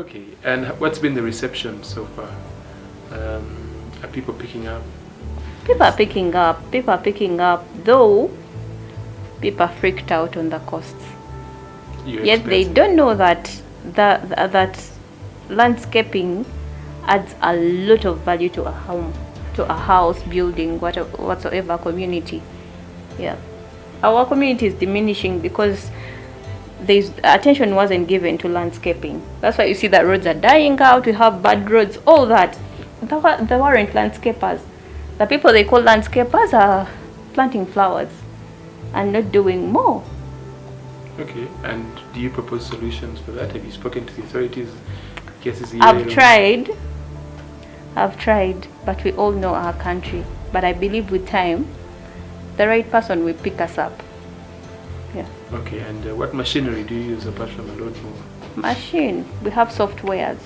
Okay, and what's been the reception so far? Are people picking up? People are picking up. People are picking up, though people are freaked out on the costs. Yet they don't know that that landscaping adds a lot of value to a home, to a house, building, whatsoever community. Yeah, our community is diminishing because there's attention wasn't given to landscaping. That's why you see that roads are dying out. We have bad roads, all that. There weren't landscapers. The people they call landscapers are planting flowers and not doing more. Okay, and do you propose solutions for that? Have you spoken to the authorities? I've tried, but we all know our country. But I believe with time, the right person will pick us up. Yeah. Okay, and what machinery do you use apart from a lawnmower? Machine. We have softwares.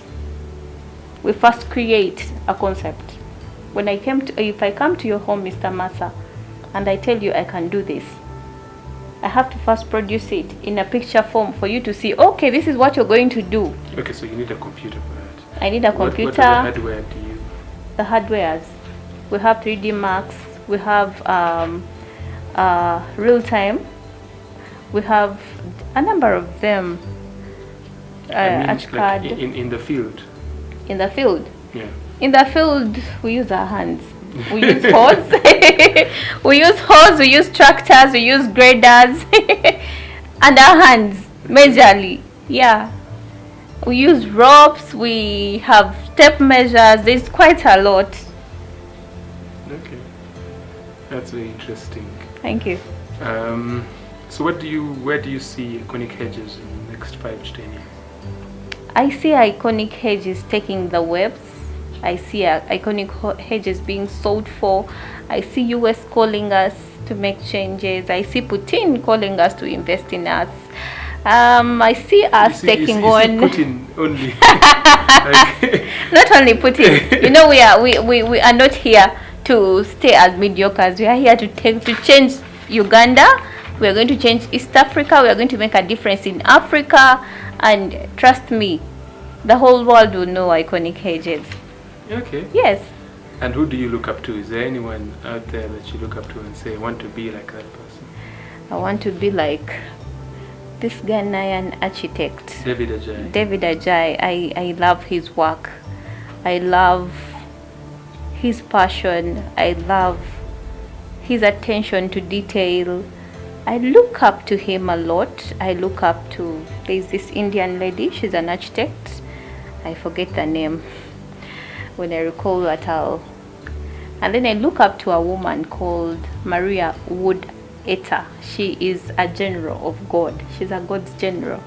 We first create a concept. When if I come to your home, Mr. Massa, and I tell you I can do this, I have to first produce it in a picture form for you to see, okay, this is what you're going to do. Okay, so you need a computer for that. I need a computer. What hardware do you? The hardwares. We have 3D Max. We have real time. We have a number of them. Like in the field. In the field. Yeah. In the field, we use our hands. We use hose. We use tractors, we use graders, and our hands, majorly. Yeah. We use ropes, we have tape measures, there's quite a lot. Okay. That's very interesting. Thank you. So where do you see iconic hedges in the next 5 to 10 years? I see iconic hedges taking the webs. I see iconic hedges being sold for. I see US calling us to make changes. I see Putin calling us to invest in us. I see us taking on. Putin only. Not only Putin. You know, we are not here to stay as mediocres. We are here to change Uganda. We are going to change East Africa. We are going to make a difference in Africa. And trust me, the whole world will know iconic hedges. Okay. Yes. And who do you look up to? Is there anyone out there that you look up to and say, I want to be like that person? I want to be like this Ghanaian architect. David Ajay. David Ajay. I love his work. I love his passion. I love his attention to detail. I look up to him a lot. I look up to, there's this Indian lady, she's an architect. I forget the name. When I recall that and then I look up to a woman called Maria Wood Etta. She is a general of God. She's a God's general.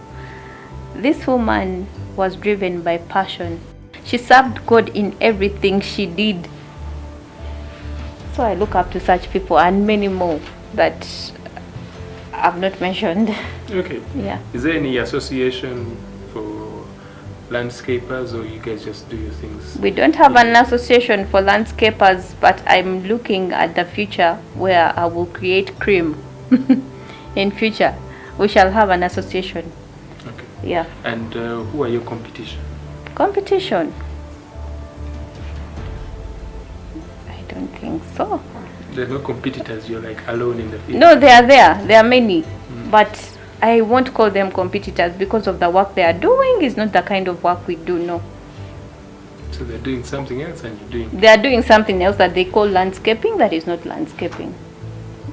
This woman was driven by passion. She served God in everything she did. So I look up to such people and many more that I've not mentioned. Okay. Yeah. Is there any association for landscapers, or you guys just do your things? We don't have an association for landscapers, but I'm looking at the future where I will create cream. In future, we shall have an association. Okay. Yeah. And who are your competition? Competition? I don't think so. There are no competitors, you're like alone in the field? No, they are there. There are many. But I won't call them competitors because of the work they are doing is not the kind of work we do, no. So they're doing something else and you're doing? They are doing something else that they call landscaping that is not landscaping.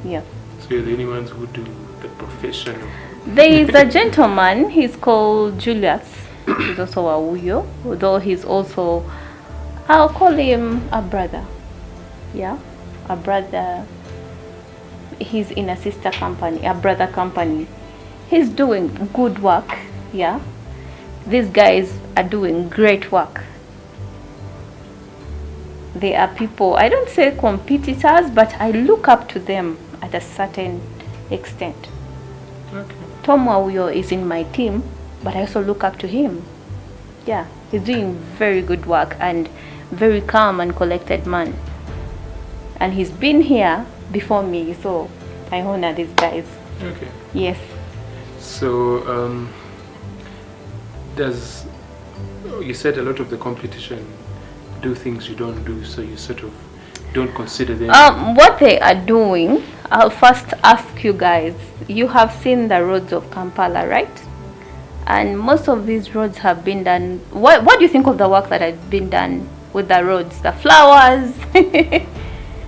Yeah. So you're the only ones who do the profession of... There is a gentleman, he's called Julius. He's also a Uyo, although he's also, I'll call him a brother. Yeah, a brother. He's in a sister company, a brother company. He's doing good work, yeah. These guys are doing great work. They are people, I don't say competitors, but I look up to them at a certain extent. Okay. Tom Wauyo is in my team, but I also look up to him. Yeah, he's doing very good work and very calm and collected man. And he's been here before me, so I honor these guys. Okay. Yes. So, you said a lot of the competition do things you don't do, so you sort of don't consider them. What they are doing, I'll first ask you guys. You have seen the roads of Kampala, right? And most of these roads have been done. What do you think of the work that has been done with the roads, the flowers,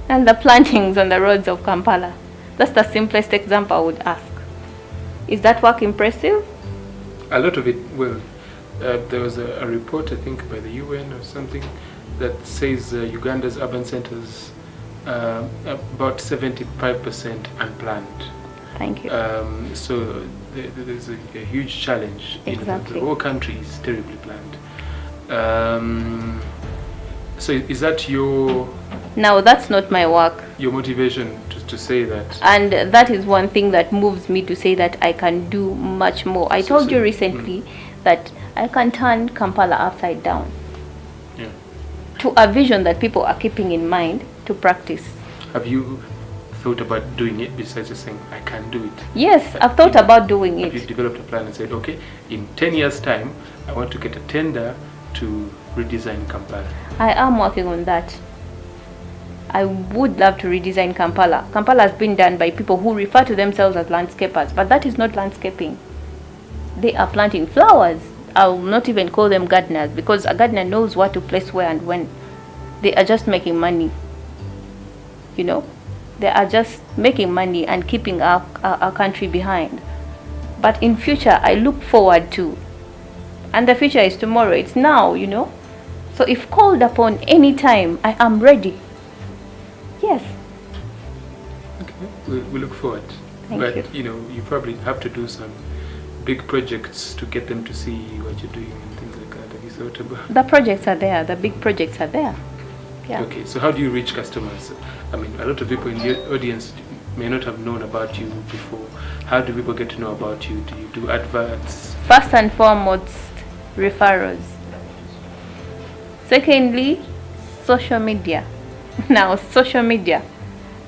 and the plantings on the roads of Kampala? That's the simplest example I would ask. Is that work impressive? A lot of it, well, there was a report, I think, by the UN or something, that says Uganda's urban centers about 75% unplanned. Thank you. So there's a huge challenge. Exactly. The whole country is terribly planned. So is that your... Now, that's not my work. Your motivation to say that? And that is one thing that moves me to say that I can do much more. I told you recently that I can turn Kampala upside down. Yeah. To a vision that people are keeping in mind to practice. Have you thought about doing it besides just saying, I can do it? Yes, I've thought about doing it. Have you developed a plan and said, okay, in 10 years' time, I want to get a tender to redesign Kampala? I am working on that. I would love to redesign Kampala. Kampala has been done by people who refer to themselves as landscapers, but that is not landscaping. They are planting flowers. I will not even call them gardeners, because a gardener knows what to place where and when. They are just making money. You know? They are just making money and keeping our country behind. But in future, I look forward to. And the future is tomorrow. It's now, you know. So if called upon any time, I am ready. Yes. Okay, we look forward. Thank you. You know, you probably have to do some big projects to get them to see what you're doing and things like that. Have you thought about? The projects are there. The big projects are there. Yeah. Okay, so how do you reach customers? I mean, a lot of people in the audience may not have known about you before. How do people get to know about you? Do you do adverts? First and foremost, referrals. Secondly, social media. Now, social media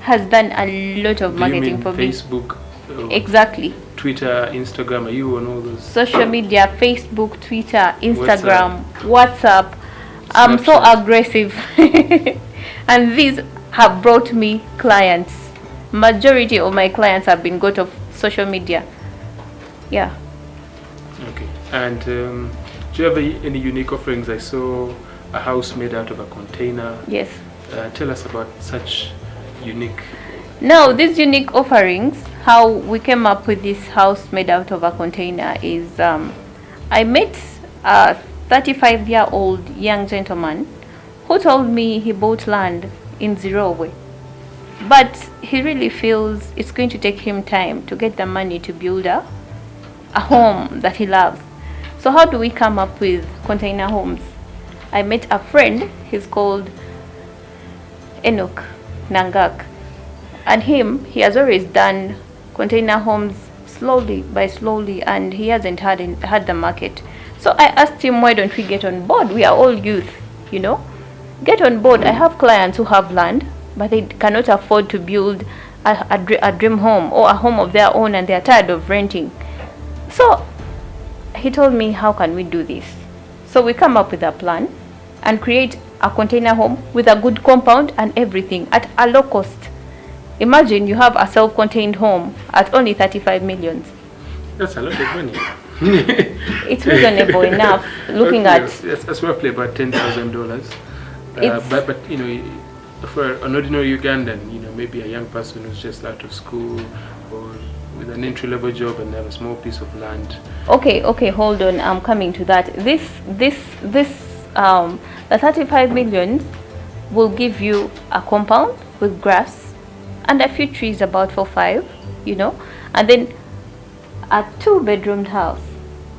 has done a lot of marketing for me. Facebook? Exactly. Twitter, Instagram, are you on all those? Social media, Facebook, Twitter, Instagram, WhatsApp. I'm so aggressive. And these have brought me clients. Majority of my clients have been got of social media. Yeah. Okay. And do you have any unique offerings? I saw a house made out of a container. Yes. Tell us about such unique... Now, these unique offerings, how we came up with this house made out of a container is, I met a 35-year-old young gentleman who told me he bought land in Zirowe, but he really feels it's going to take him time to get the money to build a home that he loves. So how do we come up with container homes? I met a friend, he's called Enoch Nangak, and he has always done container homes slowly by slowly, and he hasn't had the market. So I asked him, why don't we get on board? We are all youth, you know. Get on board. I have clients who have land, but they cannot afford to build a dream home or a home of their own, and they are tired of renting. So he told me, how can we do this? So we come up with a plan and create a container home with a good compound and everything at a low cost. Imagine you have a self-contained home at only 35 million. That's a lot of money. It's reasonable enough looking at... That's roughly about $10,000. But you know, for an ordinary Ugandan, you know, maybe a young person who's just out of school or with an entry-level job and have a small piece of land. Okay, hold on. I'm coming to that. The 35 million will give you a compound with grass and a few trees about 4-5, you know, and then a 2-bedroomed house.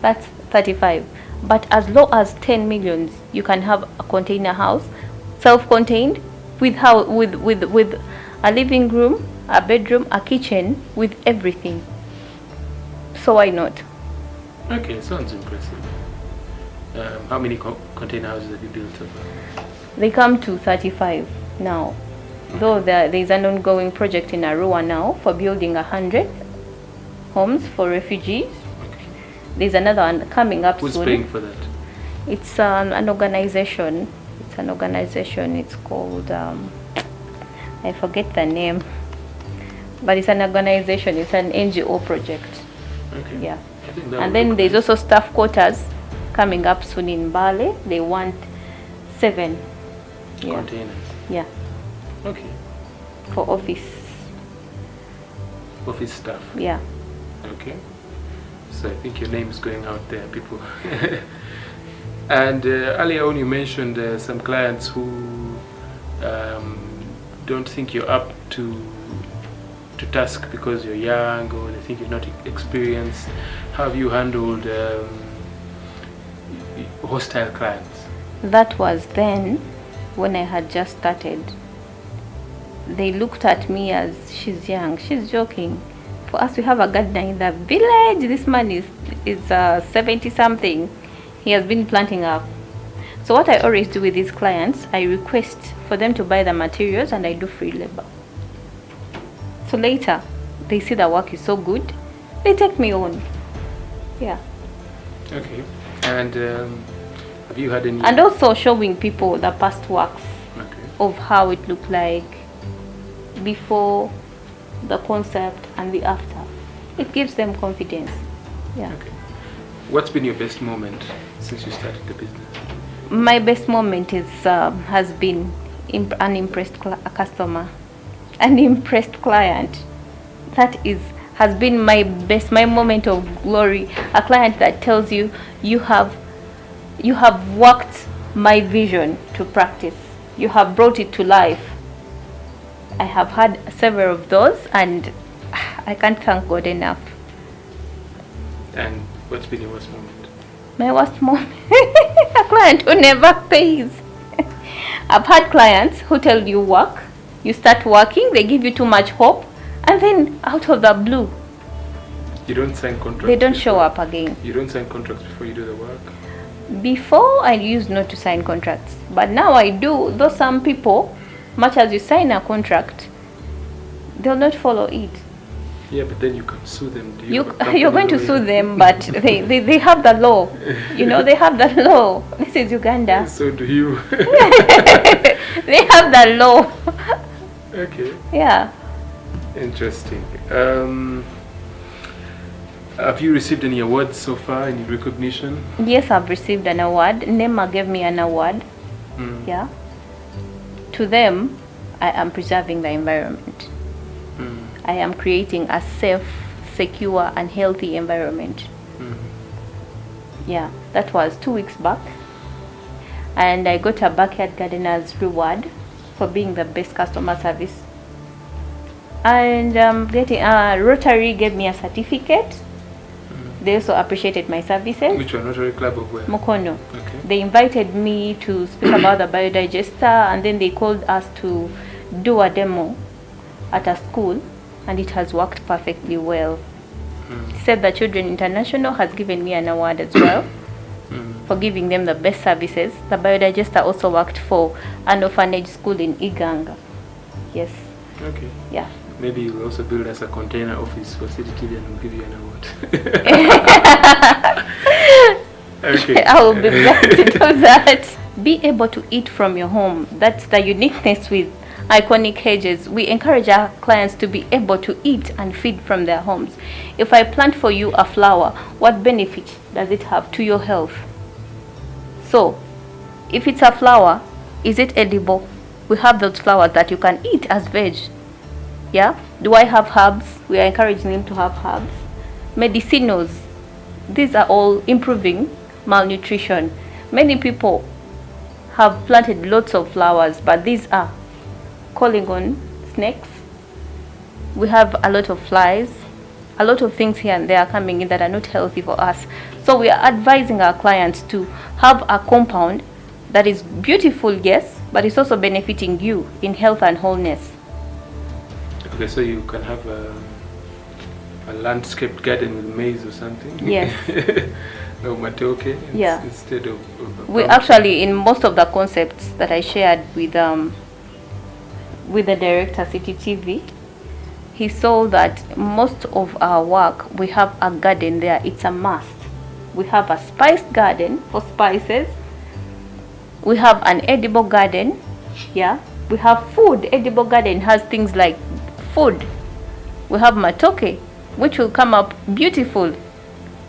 That's 35. But as low as 10 million, you can have a container house, self-contained, with a living room, a bedroom, a kitchen, with everything. So why not? Okay, sounds impressive. How many container houses have you built so far? They come to 35 now. Though there is an ongoing project in Arua now for building 100 homes for refugees. Okay. There's another one coming up soon. Who's paying for that? It's an organization. It's an organization. It's called I forget the name, but it's an organization. It's an NGO project. Okay. Yeah. I think that And would then look there's nice. also staff quarters coming up soon in Bali. They want 7. Yeah. Containers. Yeah. Okay. For office. Office staff. Yeah. Okay. So I think your name is going out there, people. And earlier on you mentioned some clients who don't think you're up to task because you're young, or they think you're not experienced. How have you handled hostile clients? That was then when I had just started. They looked at me as, she's young, she's joking. For us, we have a gardener in the village. This man is 70 something. He has been planting up. So what I always do with these clients, I request for them to buy the materials and I do free labor. So later, they see the work is so good, they take me on. Yeah. Okay. And have you had any? And also showing people the past works Okay. of how it looked like before, the concept, and the after. It gives them confidence. Yeah. Okay. What's been your best moment since you started the business? My best moment is has been an impressed customer, an impressed client. That has been my moment of glory. A client that tells you you have worked my vision to practice. You have brought it to life. I have had several of those, and I can't thank God enough. And what's been your worst moment? My worst moment, a client who never pays. I've had clients who tell you work, you start working, they give you too much hope, and then out of the blue, You don't sign contracts. they don't show up again. You don't sign contracts before you do the work. Before, I used not to sign contracts, but now I do. Though some people, much as you sign a contract, they'll not follow it. Yeah, but then you can sue them. Do you have a company You're going to lawyer? sue them, but they have the law. You know, they have the law. This is Uganda. So do you. They have the law. Okay. Yeah. Interesting. Have you received any awards so far? Any recognition? Yes, I've received an award. NEMA gave me an award. Mm. Yeah. To them, I am preserving the environment. Mm. I am creating a safe, secure, and healthy environment. Mm. Yeah, that was 2 weeks back. And I got a backyard gardener's reward for being the best customer service. And Rotary gave me a certificate. They also appreciated my services. Which one? Rotary Club of where? Mukono. Okay. They invited me to speak about the biodigester, and then they called us to do a demo at a school, and it has worked perfectly well. Said the Children International has given me an award as well for giving them the best services. The biodigester also worked for an orphanage school in Uganda. Yes. Okay. Yeah. Maybe you'll also build us a container office facility and we'll give you an award. Okay. I will be glad to do that. Be able to eat from your home. That's the uniqueness with Iconic Hedges. We encourage our clients to be able to eat and feed from their homes. If I plant for you a flower, what benefit does it have to your health? So, if it's a flower, is it edible? We have those flowers that you can eat as veg. Yeah? Do I have herbs? We are encouraging them to have herbs. Medicinals. These are all improving malnutrition. Many people have planted lots of flowers, but these are calling on snakes. We have a lot of flies, a lot of things here and there coming in that are not healthy for us. So we are advising our clients to have a compound that is beautiful, yes, but it's also benefiting you in health and wholeness. Okay, so you can have a landscaped garden with maize or something? Yes. No matoke Yeah. instead of We actually, in most of the concepts that I shared with the director, City TV, he saw that most of our work, we have a garden there. It's a must. We have a spice garden for spices. We have an edible garden. Yeah. We have food. Edible garden has things like food. We have matoke, which will come up beautiful.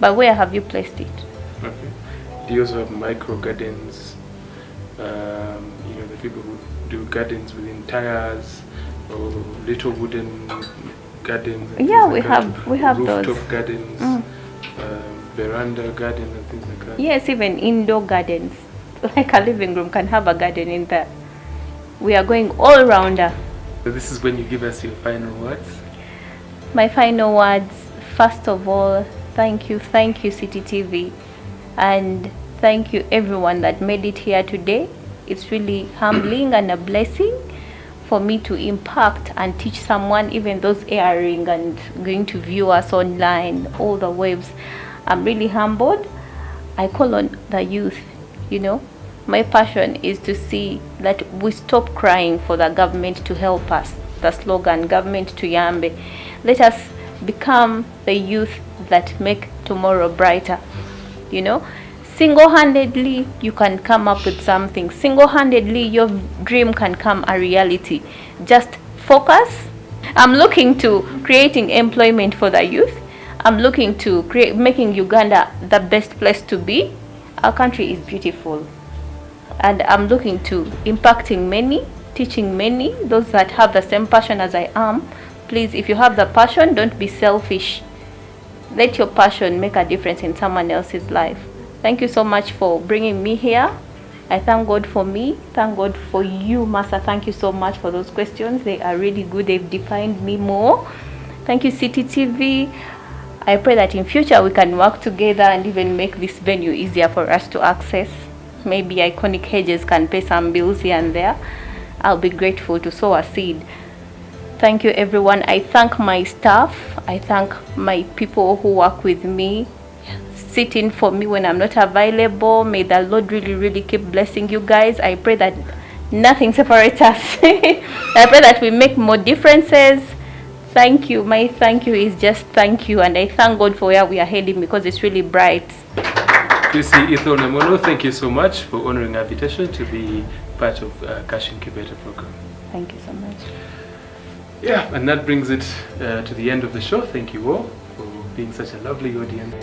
But where have you placed it? Okay. Do you also have micro gardens? The people who do gardens within tires or little wooden gardens. Yeah, we have rooftop those gardens, veranda gardens and things like that. Yes, even indoor gardens, like a living room can have a garden in there. We are going all rounder. So this is when you give us your final words. My final words, first of all, thank you City TV, and thank you everyone that made it here today. It's really humbling and a blessing for me to impact and teach someone, even those airing and going to view us online, all the waves. I'm really humbled. I call on the youth, My passion is to see that we stop crying for the government to help us. The slogan, government to Yambe. Let us become the youth that make tomorrow brighter, Single-handedly, you can come up with something. Single-handedly, your dream can come a reality. Just focus. I'm looking to creating employment for the youth. I'm looking to making Uganda the best place to be. Our country is beautiful. And I'm looking to impacting many, teaching many, those that have the same passion as I am. Please, if you have the passion, don't be selfish. Let your passion make a difference in someone else's life. Thank you so much for bringing me here. I thank God for me. Thank God for you, Master. Thank you so much for those questions. They are really good. They've defined me more. Thank you, City TV. I pray that in future we can work together and even make this venue easier for us to access. Maybe iconic Hedges can pay some bills here and there. I'll be grateful to sow a seed. Thank you, everyone. I thank my staff. I thank my people who work with me, sitting for me when I'm not available. May the Lord really, really keep blessing you guys. I pray that nothing separates us. I pray that we make more differences. Thank you. My thank you is just thank you. And I thank God for where we are heading because it's really bright. Chrissy, Ethel, Namono, thank you so much for honoring our invitation to be part of Cash Incubator program. Thank you so much. Yeah, and that brings it to the end of the show. Thank you all for being such a lovely audience.